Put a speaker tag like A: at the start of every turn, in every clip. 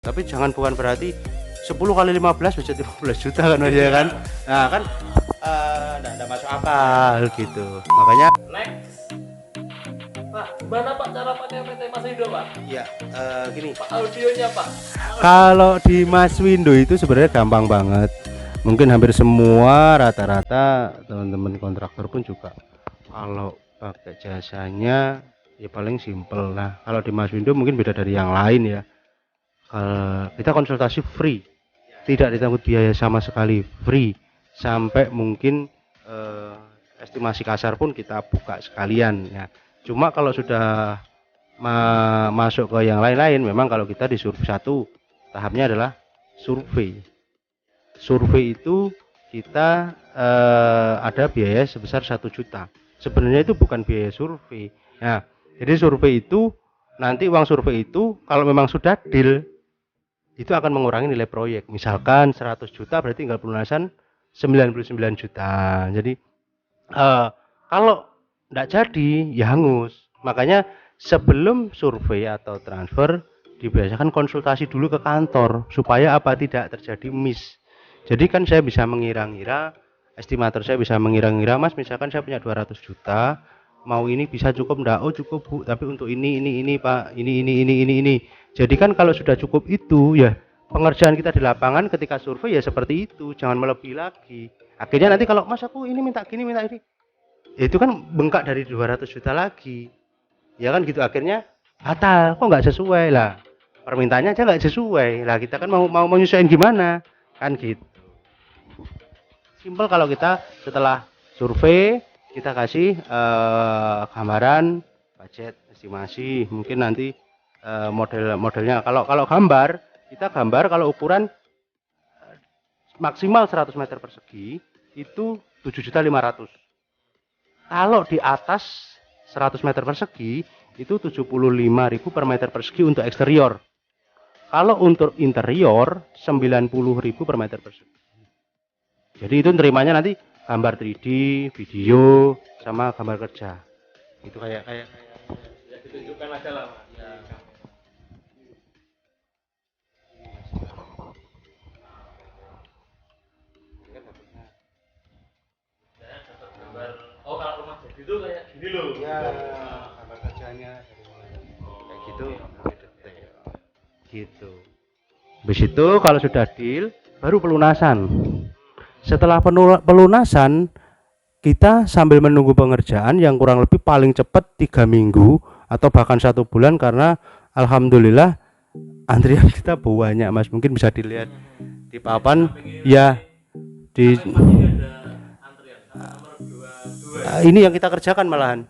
A: Tapi jangan bukan berarti 10 kali 15 budget 15 juta kan Mas ya kan. Nah kan enggak masuk akal gitu. Makanya
B: Next. Pak, gimana Pak cara pakai PT Mas Windo Pak?
A: ya gini.
B: Pak, audionya Pak.
A: Kalau di Mas Windo itu sebenarnya gampang banget. Mungkin hampir semua rata-rata teman-teman kontraktor pun juga kalau pakai jasanya ya paling simple. Nah, kalau di Mas Windo mungkin beda dari yang lain ya. Kalau kita konsultasi free, tidak ditanggung biaya sama sekali, free sampai mungkin estimasi kasar pun kita buka sekalian ya. Cuma kalau sudah masuk ke yang lain-lain, memang kalau kita di survei satu tahapnya adalah survei. Survei itu kita ada biaya sebesar 1 juta. Sebenarnya itu bukan biaya survei. Nah, jadi survei itu nanti uang survei itu kalau memang sudah deal itu akan mengurangi nilai proyek. Misalkan 100 juta berarti tinggal pelunasan 99 juta. Jadi kalau tidak jadi ya hangus. Makanya sebelum survei atau transfer dibiasakan konsultasi dulu ke kantor supaya apa tidak terjadi miss. Jadi kan saya bisa mengira-ngira, estimator saya bisa mengira-ngira, Mas misalkan saya punya 200 juta, mau ini bisa cukup enggak? Oh cukup Bu, tapi untuk ini Pak, ini. Jadi kan kalau sudah cukup itu ya pengerjaan kita di lapangan ketika survei ya seperti itu, jangan melebihi lagi. Akhirnya nanti kalau Mas aku ini minta gini, minta ini, ya itu kan bengkak dari 200 juta lagi. Ya kan gitu akhirnya batal, kok nggak sesuai lah. Permintaannya aja nggak sesuai. Lah kita kan mau menyesuaikan gimana? Kan gitu. Simpel kalau kita setelah survei kita kasih gambaran budget estimasi mungkin nanti modelnya kalau gambar kita gambar kalau ukuran maksimal 100 meter persegi itu 7.500.000. Kalau di atas 100 meter persegi itu 75.000 per meter persegi untuk eksterior. Kalau untuk interior 90.000 per meter persegi. Jadi itu nerimanya nanti gambar 3D, video, sama gambar kerja. Itu kayak
B: Ya ditunjukkan aja lah Mas. Ya. Saya dapat gambar. Oh kalau rumah jadi itu kayak gini loh.
A: ya gambar kerjanya dari mulai kayak gitu sampai detail. Gitu. Habis itu kalau sudah deal baru pelunasan. Setelah pelunasan kita sambil menunggu pengerjaan yang kurang lebih paling cepat 3 minggu atau bahkan 1 bulan karena alhamdulillah antrian kita banyak Mas, mungkin bisa dilihat di papan ya di ini yang kita kerjakan malahan.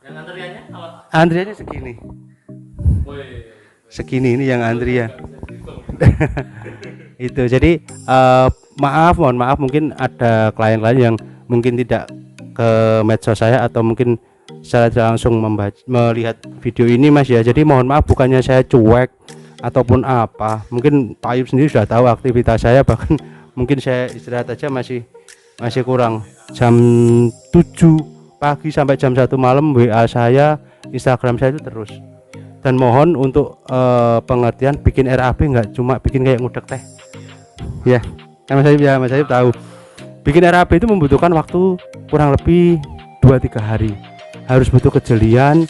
B: Yang antriannya apa?
A: Antriannya segini. Segini ini yang antrian. Itu jadi mohon maaf mungkin ada klien-klien yang mungkin tidak ke medsos saya atau mungkin secara langsung melihat video ini Mas ya. Jadi mohon maaf bukannya saya cuek ataupun apa. Mungkin Pak Ayub sendiri sudah tahu aktivitas saya, bahkan mungkin saya istirahat aja masih kurang. Jam 7 pagi sampai jam 1 malam WA saya, Instagram saya itu terus. Dan mohon untuk pengertian bikin RAB nggak cuma bikin kayak ngudek teh. Ya, Mas Ayub tahu. Bikin RAB itu membutuhkan waktu kurang lebih 2-3 hari. Harus butuh kejelian,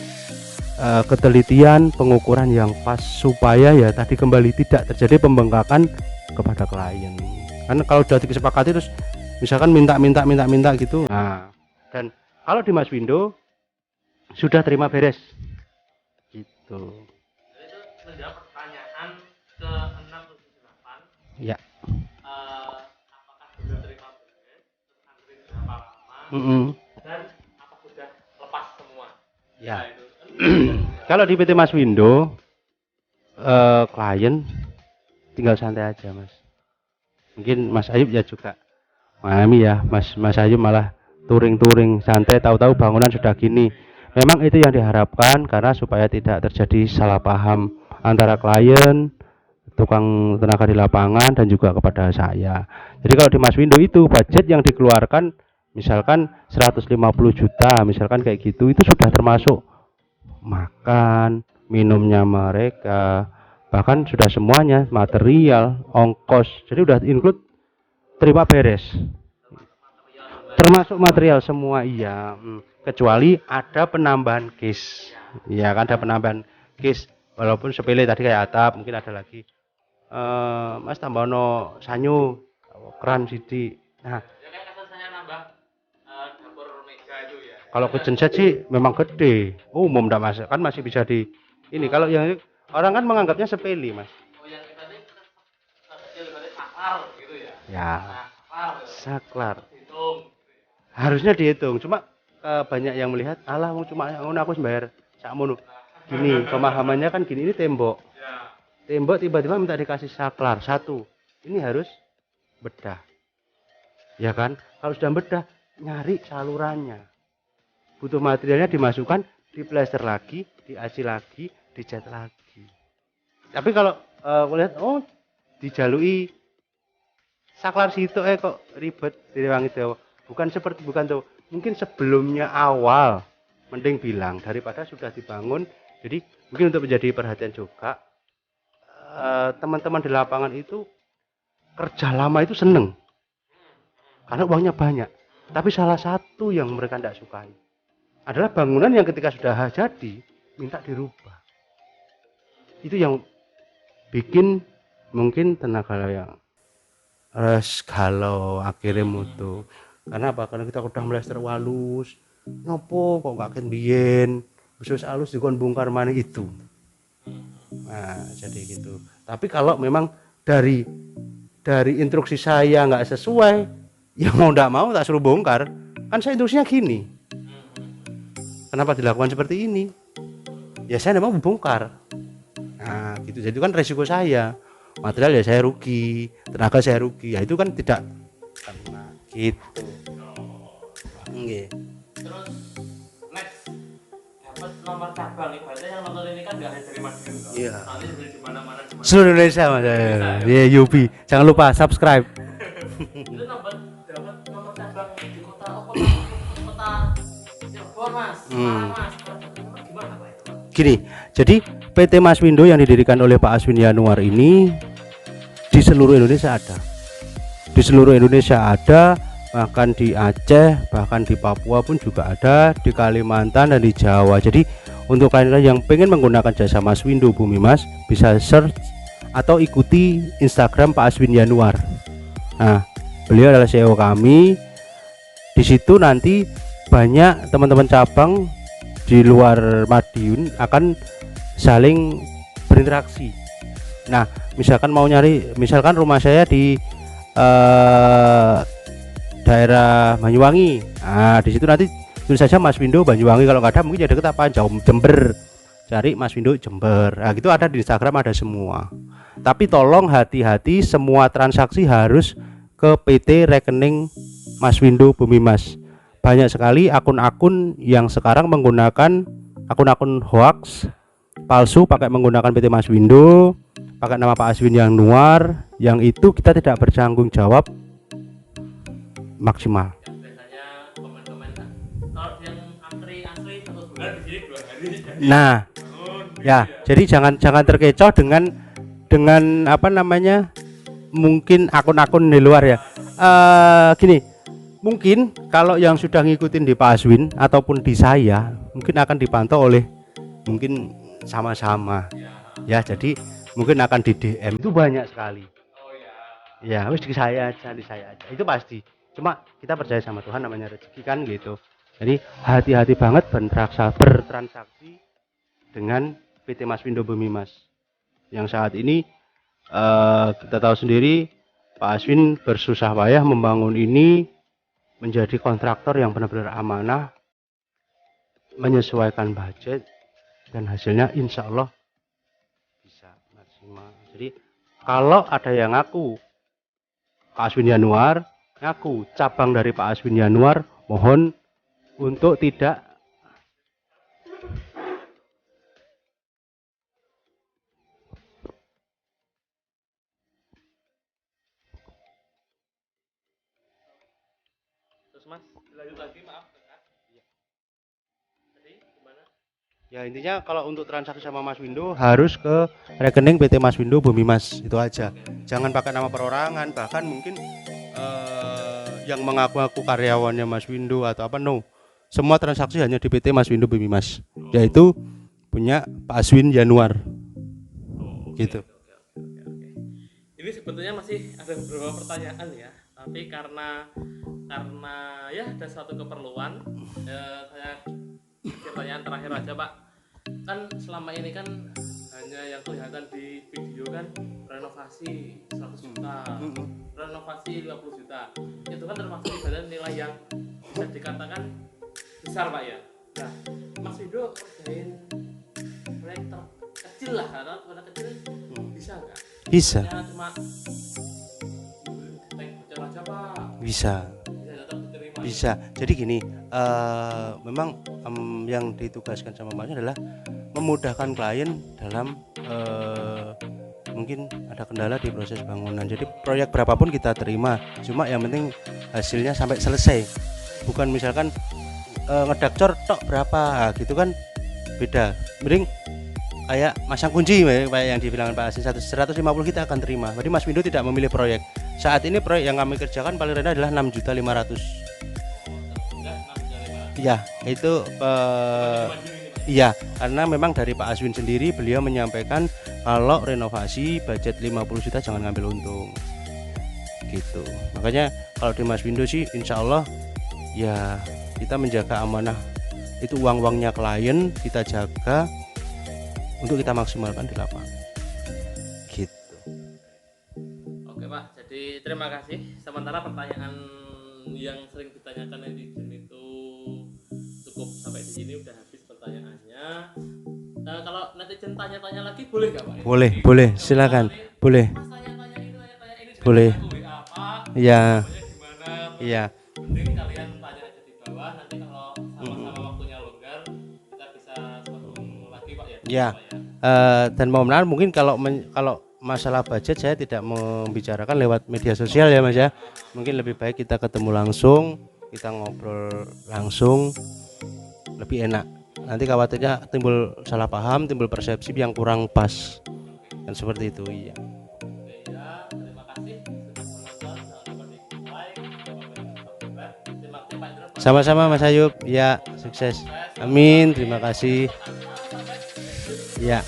A: ketelitian, pengukuran yang pas supaya ya tadi kembali tidak terjadi pembengkakan kepada klien. Karena kalau sudah disepakati terus misalkan minta gitu. Nah, dan kalau di Mas Windo sudah terima beres. Gitu.
B: Itu menjawab pertanyaan ke-6 8.
A: Ya.
B: Apakah sudah terima beres? Terus antri berapa lama? Dan apa sudah lepas semua?
A: Ya.
B: Nah, itu.
A: Kalau di PT Mas Windo klien tinggal santai aja Mas. Mungkin Mas Ayub ya juga memahami ya, Mas Ayub malah touring santai, tahu-tahu bangunan sudah gini. Memang itu yang diharapkan karena supaya tidak terjadi salah paham antara klien, tukang tenaga di lapangan dan juga kepada saya. Jadi kalau di Mas Windo itu budget yang dikeluarkan misalkan 150 juta, misalkan kayak gitu, itu sudah termasuk makan, minumnya mereka, bahkan sudah semuanya, material, ongkos, jadi udah include, terima beres, termasuk material semua. Iya. Kecuali ada penambahan case, ya kan, ada penambahan case walaupun sepele tadi kayak atap, mungkin ada lagi mas tambahono sanyo keran sidi. Nah,
B: Ya kayak kasar saya nambah dapur meja itu ya.
A: kalau kitchen set sih memang gede, umum ndak mas, kan masih bisa di ini. Kalau yang ini, orang kan menganggapnya sepele mas.
B: Oh yang kita ini kecil berarti saklar gitu ya.
A: Ya,
B: Saklar.
A: saklar
B: Hitung.
A: harusnya dihitung, cuma banyak yang melihat alah cuma ngono aku bayar sakmono. Gini pemahamannya kan gini, ini tembok,
B: Ya.
A: tembok tiba-tiba minta dikasih saklar satu, ini harus bedah, ya kan. Kalau sudah bedah, nyari salurannya, butuh materialnya, dimasukkan, diplester lagi, diaci lagi, dicat lagi. Tapi kalau lihat, oh dijalui saklar situ kok ribet direwangi Jawa. Bukan tuh. Mungkin sebelumnya awal mending bilang daripada sudah dibangun. Jadi mungkin untuk menjadi perhatian juga, teman-teman di lapangan itu kerja lama itu seneng karena uangnya banyak. Tapi salah satu yang mereka tidak sukai adalah bangunan yang ketika sudah jadi minta dirubah. Itu yang bikin mungkin tenaga yang kalau akhirnya mutu. Karena apa? Karena kita udah melester walus, ngopo kok gak ken biyen, wis alus dikon bongkar maneh itu. Nah, jadi gitu. Tapi kalau memang dari instruksi saya nggak sesuai, ya mau ndak mau tak suruh bongkar. Kan saya instruksinya gini. Kenapa dilakukan seperti ini? Ya saya nggak mau bongkar. Nah, gitu. Jadi kan resiko saya. Material ya saya rugi, tenaga saya rugi. Ya itu kan tidak kena gitu. Nggih.
B: Terus next dapat nomor cabang, ibaratnya yang nonton ini kan nggak hanya dari Madiun toh.
A: Iya.
B: Nanti dari di mana-mana di
A: Seluruh Indonesia Mas. Ya, Yubi. Jangan lupa subscribe.
B: Itu dapat nomor cabang di kota kota Cirebon mas, Semarang mas. Gimana pak itu?
A: Gini, jadi PT Maswindo yang didirikan oleh Pak Aswin Yanuar ini di seluruh Indonesia ada. Di seluruh Indonesia ada, bahkan di Aceh, bahkan di Papua pun juga ada, di Kalimantan dan di Jawa. Jadi untuk kalian yang pengen menggunakan jasa Maswindo Bumi Mas, bisa search atau ikuti Instagram Pak Aswin Yanuar. Nah, beliau adalah CEO kami. Di situ nanti banyak teman-teman cabang di luar Madiun akan saling berinteraksi. Nah, misalkan mau nyari, misalkan rumah saya di daerah Banyuwangi. Nah, di situ nanti tulis saja Mas Windo Banyuwangi. Kalau nggak ada mungkin ya deket apa Jember. Cari Mas Windo Jember. Nah, gitu ada di Instagram, ada semua. Tapi tolong hati-hati, semua transaksi harus ke PT rekening Mas Windo Bumi Mas. Banyak sekali akun-akun yang sekarang menggunakan akun-akun hoax palsu pakai menggunakan PT Mas Windo, pakai nama Pak Aswin Yanuar, yang itu kita tidak bertanggung jawab maksimal.
B: Yang biasanya komen-komen kalau yang antri 1 bulan di sini 2 hari.
A: Nah, ya, jadi jangan terkecoh dengan apa namanya, mungkin akun-akun di luar ya. Gini, mungkin kalau yang sudah ngikutin di Pak Aswin ataupun di saya, mungkin akan dipantau oleh mungkin sama-sama. Ya, jadi mungkin akan di DM itu banyak sekali.
B: Oh ya.
A: Ya, wis di saya aja, itu pasti. Cuma kita percaya sama Tuhan, namanya rezeki kan gitu. Jadi hati-hati banget bertransaksi dengan PT Maswindo Bumi Mas. Yang saat ini kita tahu sendiri Pak Aswin bersusah payah membangun ini menjadi kontraktor yang benar-benar amanah, menyesuaikan budget, dan hasilnya insya Allah bisa maksimal. Jadi kalau ada yang ngaku Pak Aswin Yanuar, ngaku cabang dari Pak Aswin Yanuar, mohon untuk tidak
B: Terus mas, lanjut lagi maaf. Tadi gimana?
A: Ya intinya kalau untuk transaksi sama Mas Windo harus ke rekening PT Mas Windo Bumi Mas, itu aja. Jangan pakai nama perorangan, bahkan mungkin yang mengaku-ngaku karyawannya Mas Windo atau apa, no. Semua transaksi hanya di PT Mas Windo Bumi Mas, yaitu punya Pak Aswin Januar
B: Oh, oke,
A: gitu.
B: oke. Ini sebetulnya masih ada beberapa pertanyaan ya, tapi karena ya ada suatu keperluan, saya pertanyaan terakhir aja Pak. Kan selama ini kan hanya yang kelihatan di video kan renovasi 100 juta, renovasi 50 juta. Itu kan termasuk ibadah nilai yang bisa dikatakan besar Pak ya. Nah, Mas Windo kerjain proyek terkecil lah, karena proyek kecil bisa nggak?
A: Bisa,
B: Ya cuma tank bocor aja Pak.
A: bisa,
B: Ya tetap diterima.
A: bisa. Jadi gini, memang yang ditugaskan sama Mas adalah memudahkan klien dalam mungkin ada kendala di proses bangunan. Jadi proyek berapapun kita terima, cuma yang penting hasilnya sampai selesai. Bukan misalkan ngedakcor tok berapa, nah, gitu kan beda. Mending kayak masang kunci kayak yang dibilang Pak Asin 150 kita akan terima. Jadi Mas Windo tidak memilih proyek. Saat ini proyek yang kami kerjakan paling rendah adalah 6.500.000. Iya, itu iya, karena memang dari Pak Aswin sendiri beliau menyampaikan kalau renovasi budget 50 juta jangan ngambil untung. Gitu. Makanya kalau di Mas Windo sih insya Allah ya kita menjaga amanah itu uang-uangnya klien, kita jaga untuk kita maksimalkan di lapangan. Gitu.
B: Oke Pak, jadi terima kasih. Sementara pertanyaan yang sering ditanyakan netizen itu cukup sampai di sini, udah habis pertanyaannya. Kalau netizen tanya-tanya lagi boleh nggak Pak?
A: Boleh, silakan. Boleh.
B: Mas tanya-tanya ini.
A: Boleh.
B: WA Pak.
A: Iya.
B: Gimana?
A: Iya.
B: Mending kalian tanya aja di bawah. Nanti kalau sama-sama waktunya longgar, kita bisa sambung lagi Pak ya.
A: Ya. Dan mohon maaf mungkin kalau masalah budget saya tidak membicarakan lewat media sosial ya Mas ya. Mungkin lebih baik kita ketemu langsung, kita ngobrol langsung, lebih enak. Nanti khawatirnya timbul salah paham, timbul persepsi yang kurang pas. Dan seperti itu, iya.
B: Ya, terima kasih sudah menonton. Jangan lupa di like, subscribe. Terima kasih Pak Indro.
A: Sama-sama Mas Ayub. Ya, sukses. Amin. Terima kasih. Ya.